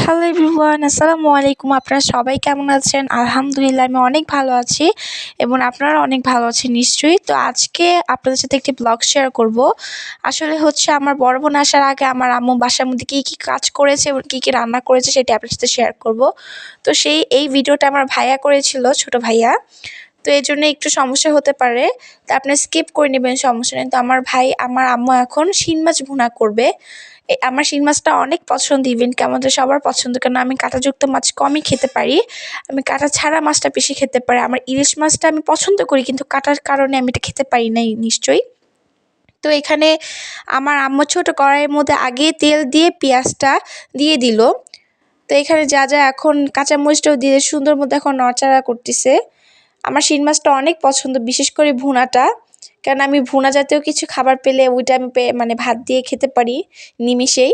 Hello everyone, আসসালামু আলাইকুম। আপনারা সবাই কেমন আছেন? আলহামদুলিল্লাহ আমি অনেক ভালো আছি এবং আপনারা অনেক ভালো আছেন নিশ্চয়ই। তো আজকে আপনাদের সাথে একটি ব্লগ শেয়ার করব। আসলে হচ্ছে আমার বড় বোন আসার আগে আমার আম্মু বাসার মধ্যে কী কাজ করেছে এবং কী রান্না করেছে সেটা আপনাদের সাথে শেয়ার করব। তো এই ভিডিওটা আমার ভাইয়া করেছিল, ছোট ভাইয়া। তো এই জন্য একটু সমস্যা হতে পারে, তো আপনি স্কিপ করে নেবেন, সমস্যা নেই। তো আমার আম্মু এখন শিং মাছ ভুনা করবে। আমার শিং মাছটা অনেক পছন্দ, ইভেন কি আমাদের সবার পছন্দ, কেন আমি কাঁটাযুক্ত মাছ কমই খেতে পারি। আমি কাঁটা ছাড়া মাছটা বেশি খেতে পারি। আমার ইলিশ মাছটা আমি পছন্দ করি, কিন্তু কাঁটার কারণে আমি এটা খেতে পারি না নিশ্চয়ই। তো এখানে আমার আম্মু ছোট কড়াইয়ের মধ্যে আগে তেল দিয়ে পেঁয়াজটা দিয়ে দিল। তো এখানে যা এখন কাঁচামরিচটাও দিয়ে সুন্দর মতো এখন নড়াচড়া করতেছে। আমার শিং মাছটা অনেক পছন্দ, বিশেষ করে ভুনাটা, কারণ আমি ভুনা জাতীয় কিছু খাবার পেলে ওইটা আমি মানে ভাত দিয়ে খেতে পারি নিমিষেই।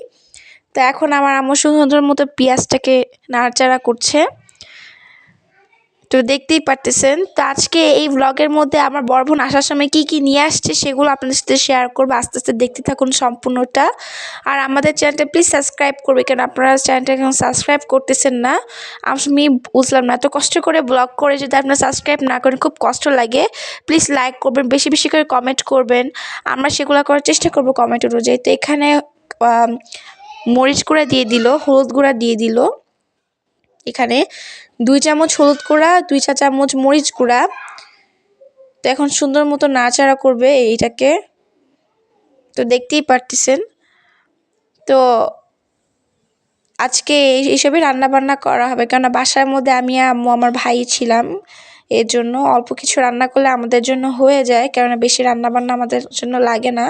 তো এখন আমার আম্মু সুন্দর মতো পেঁয়াজটাকে নাড়াচাড়া করছে, তো দেখতেই পারতেছেন। তো আজকে এই ব্লগের মধ্যে আমার বড় বোন আসার সময় কি নিয়ে আসছে সেগুলো আপনাদের সাথে শেয়ার করবো। আস্তে আস্তে দেখতে থাকুন সম্পূর্ণটা। আর আমাদের চ্যানেলটা প্লিজ সাবস্ক্রাইব করবে, কেন আপনারা চ্যানেলটা এখন সাবস্ক্রাইব করতেছেন না। আমি বুঝলাম না, এত কষ্ট করে ব্লগ করে যদি আপনারা সাবস্ক্রাইব না করেন খুব কষ্ট লাগে। প্লিজ লাইক করবেন, বেশি বেশি করে কমেন্ট করবেন, আমরা সেগুলো করার চেষ্টা করবো কমেন্ট অনুযায়ী। তো এখানে মরিচ গুঁড়া দিয়ে দিল, হলুদ গুঁড়া দিয়ে দিল। এখানে 2 চামচ হলুদ গুঁড়া, 2 চা চামচ মরিচ গুঁড়া। তো এখন সুন্দর মতো নাড়াচাড়া করবে এইটাকে, তো দেখতেই পারতেছেন। তো আজকে এইসবই রান্নাবান্না করা হবে, কেননা বাসার মধ্যে আমি আম্মু আমার ভাই ছিলাম। এর জন্য অল্প কিছু রান্না করলে আমাদের জন্য হয়ে যায়, কেননা বেশি রান্নাবান্না আমাদের জন্য লাগে না।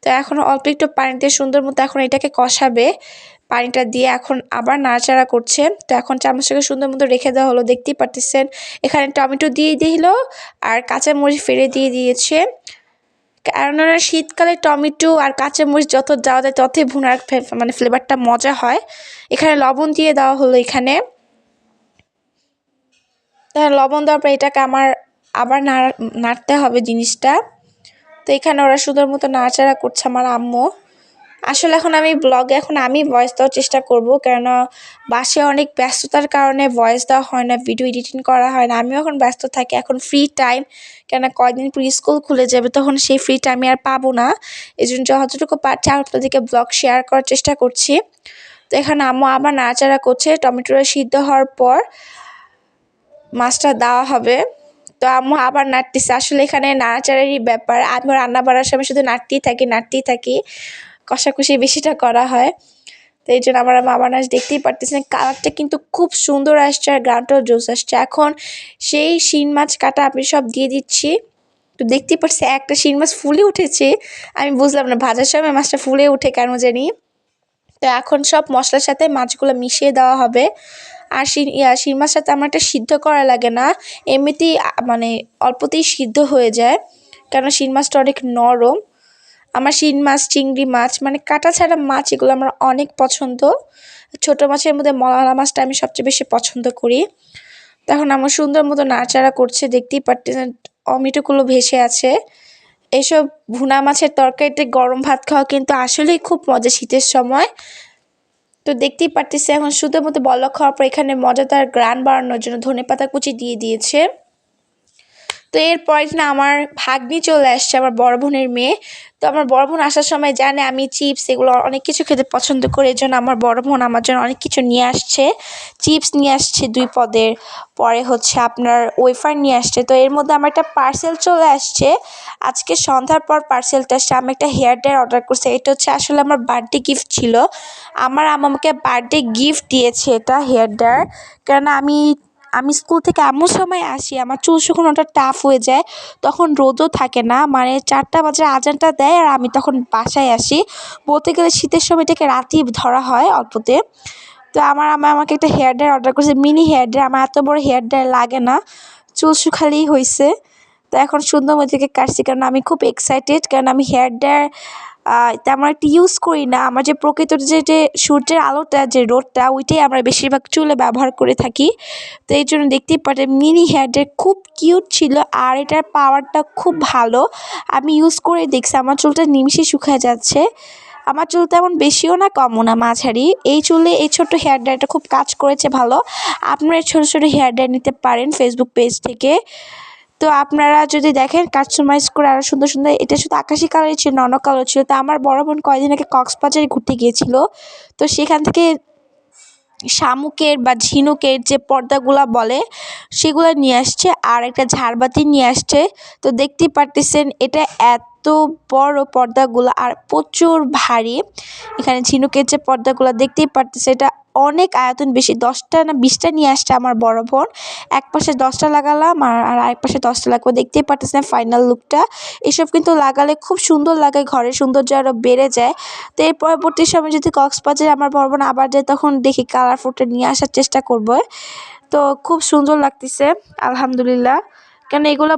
তো এখন অল্প একটু পানি দিয়ে সুন্দর মতো এখন এটাকে কষাবে। পানিটা দিয়ে এখন আবার নাড়াচাড়া করছে। তো এখন চামচটাকে সুন্দর মতো রেখে দেওয়া হলো, দেখতেই পারতেছেন। এখানে টমেটো দিয়ে দিল আর কাঁচামরিচ ফেলে দিয়ে দিয়েছে, কেননা শীতকালে টমেটো আর কাঁচামরিচ যত দেওয়া যায় ততই ভুনার মানে ফ্লেভারটা মজা হয়। এখানে লবণ দিয়ে দেওয়া হলো। এখানে লবণ দেওয়ার পর এটাকে আবার নাড়তে হবে জিনিসটা। তো এখানে ওরা সুন্দর মতো নাড়াচাড়া করছে আমার আম্মু। আসলে এখন আমি ভয়েস দেওয়ার চেষ্টা করব, কেননা বাসায় অনেক ব্যস্ততার কারণে ভয়েস দেওয়া হয় না, ভিডিও এডিটিং করা হয় না। আমিও এখন ব্যস্ত থাকি, এখন ফ্রি টাইম, কেননা কয়েকদিন পর স্কুল খুলে যাবে, তখন সেই ফ্রি টাইম আর পাবো না। এই জন্য যতটুকু পারছি আপনাদেরকে ব্লগ শেয়ার করার চেষ্টা করছি। তো এখানে আম্মু আবার নাড়াচাড়া করছে। টমেটোটা সিদ্ধ হওয়ার পর মাছটা দেওয়া হবে। তো আম্মু আবার নাড়তেছে। আসলে এখানে নাড়াচাড়ারই ব্যাপার, আমি রান্না বাড়ার সময় শুধু নাড়তেই থাকি, কষাকষি বেশিটা করা হয়। তো এই জন্য আমার আবার নাচ দেখতেই পারতেছেন। কালারটা কিন্তু খুব সুন্দর আসছে আর গ্রানটাও জোস আসছে। এখন সেই শিং মাছ কাটা আমি সব দিয়ে দিচ্ছি। তো দেখতেই পারছি একটা শিং মাছ ফুলে উঠেছে, আমি বুঝলাম না ভাজার সময় মাছটা ফুলে উঠে কেন জানি। তো এখন সব মশলার সাথে মাছগুলো মিশিয়ে দেওয়া হবে। আর শিং মাছের সাথে আমার একটা সিদ্ধ করা লাগে না, এমনিতেই মানে অল্পতেই সিদ্ধ হয়ে যায়, কেন শিং মাছটা অনেক নরম। আমার শিং মাছ, চিংড়ি মাছ, মানে কাটা ছাড়া মাছ, এগুলো আমার অনেক পছন্দ। ছোট মাছের মধ্যে মলা মাছটা আমি সবচেয়ে বেশি পছন্দ করি। তখন আমার সুন্দর মতো নাড়াচাড়া করছে, দেখতেই পারতেছেন টমেটোগুলো ভেসে আছে। এসব ভুনা মাছের তরকারিতে গরম ভাত খাওয়া কিন্তু আসলেই খুব মজা শীতের সময়। তো দেখতেই পারতেছি এখন সুন্দর মতো বলক খাওয়ার পর এখানে মজাদার গ্রান বাড়ানোর জন্য ধনেপাতা কুচি দিয়ে দিয়েছে। তো এরপর না আমার ভাগ্নি চলে আসছে, আমার বড় বোনের মেয়ে। তো আমার বড় বোন আসার সময় জানে আমি চিপস এগুলো অনেক কিছু খেতে পছন্দ করি, এই জন্য আমার বড় বোন আমার জন্য অনেক কিছু নিয়ে আসছে। চিপস নিয়ে আসছে 2 পদের, পরে হচ্ছে আপনার ওয়েফার নিয়ে আসছে। তো এর মধ্যে আমার একটা পার্সেল চলে আসছে, আজকে সন্ধ্যার পর পার্সেলটা আসছে। আমি একটা হেয়ার ড্রায়ার অর্ডার করছি, এটা হচ্ছে আসলে আমার বার্থডে গিফট ছিল। আমার আম্মু আমাকে বার্থডে গিফট দিয়েছে এটা হেয়ার ড্রায়ার, কারণ আমি স্কুল থেকে এমন সময় আসি আমার চুল শুকানোটা টাফ হয়ে যায়, তখন রোদও থাকে না, মানে 4টা বাজে আজানটা দেয় আর আমি তখন বাসায় আসি। বলতে গেলে শীতের সময়টাকে রাতেই ধরা হয় অল্পতে। তো আমার আম্মা আমাকে একটা হেয়ার ড্রায়ার অর্ডার করেছে, মিনি হেয়ার ড্রায়ার। আমার এত বড় হেয়ার ড্রায়ার লাগে না, চুল শুকালেই হয়েছে। তো এখন সুন্দর মতো থেকে কাটছি, কারণ আমি খুব এক্সাইটেড, কারণ আমি হেয়ার ড্রায়ার তেমন একটা ইউজ করি না। আমার যে প্রকৃত যে সূর্যের আলোটা, যে রোদটা, ওইটাই আমরা বেশিরভাগ চুলে ব্যবহার করে থাকি। তো এই জন্য দেখতেই পারেন মিনি হেয়ার ড্রায়ার খুব কিউট ছিল, আর এটার পাওয়ারটা খুব ভালো। আমি ইউজ করে দেখছি আমার চুলটা নিমিষে শুকিয়ে যাচ্ছে। আমার চুল তেমন বেশিও না কমও না, মাঝারি। এই চুলে এই ছোট্ট হেয়ার ড্রায়ারটা খুব কাজ করেছে ভালো। আপনারা ছোট ছোট হেয়ার ড্রায়ার নিতে পারেন ফেসবুক পেজ থেকে। তো আপনারা যদি দেখেন কাস্টমাইজ করে আরও সুন্দর সুন্দর, এটা শুধু আকাশি কালারই ছিল না, অন্য কালার ছিল। তো আমার বড় বোন কয়েকদিন আগে কক্সবাজারে ঘুরতে গিয়েছিল, তো সেখান থেকে শামুকের বা ঝিনুকের যে পর্দাগুলা বলে সেগুলো নিয়ে আসছে, আর একটা ঝাড়বাতি নিয়ে আসছে। তো দেখতেই পারতেছেন এটা এত বড় পর্দাগুলো আর প্রচুর ভারী। এখানে ঝিনুকের যে পর্দাগুলো দেখতেই পারতেছে, এটা অনেক আয়তন বেশি। 10টা না 20টা নিয়ে আসছে আমার বড় বোন। এক পাশে 10টা লাগালাম আর আরেক পাশে 10টা লাগবে। দেখতেই পারতেছেন ফাইনাল লুকটা। এসব কিন্তু লাগালে খুব সুন্দর লাগে, ঘরের সৌন্দর্য আরও বেড়ে যায়। তো এর পরবর্তী সময় যদি কক্সবাজারে আমার বড় বোন আবার যায়, তখন দেখি কালারফুলটা নিয়ে আসার চেষ্টা করব। তো খুব সুন্দর লাগতেছে আলহামদুলিল্লাহ, কেন এগুলো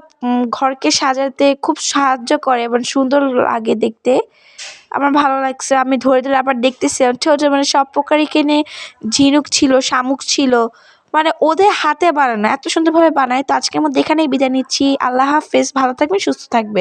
ঘরকে সাজাতে খুব সাহায্য করে এবং সুন্দর লাগে দেখতে। আমার ভালো লাগছে, আমি ধরে ধরে আবার দেখতেছি ছোট মানে সব প্রকারই কিনে। ঝিনুক ছিল, শামুক ছিল, মানে ওদের হাতে বানানো এত সুন্দরভাবে বানায়। তো আজকের মধ্যে এখানেই বিদায় নিচ্ছি। আল্লাহ হাফেজ, ভালো থাকবেন, সুস্থ থাকবেন।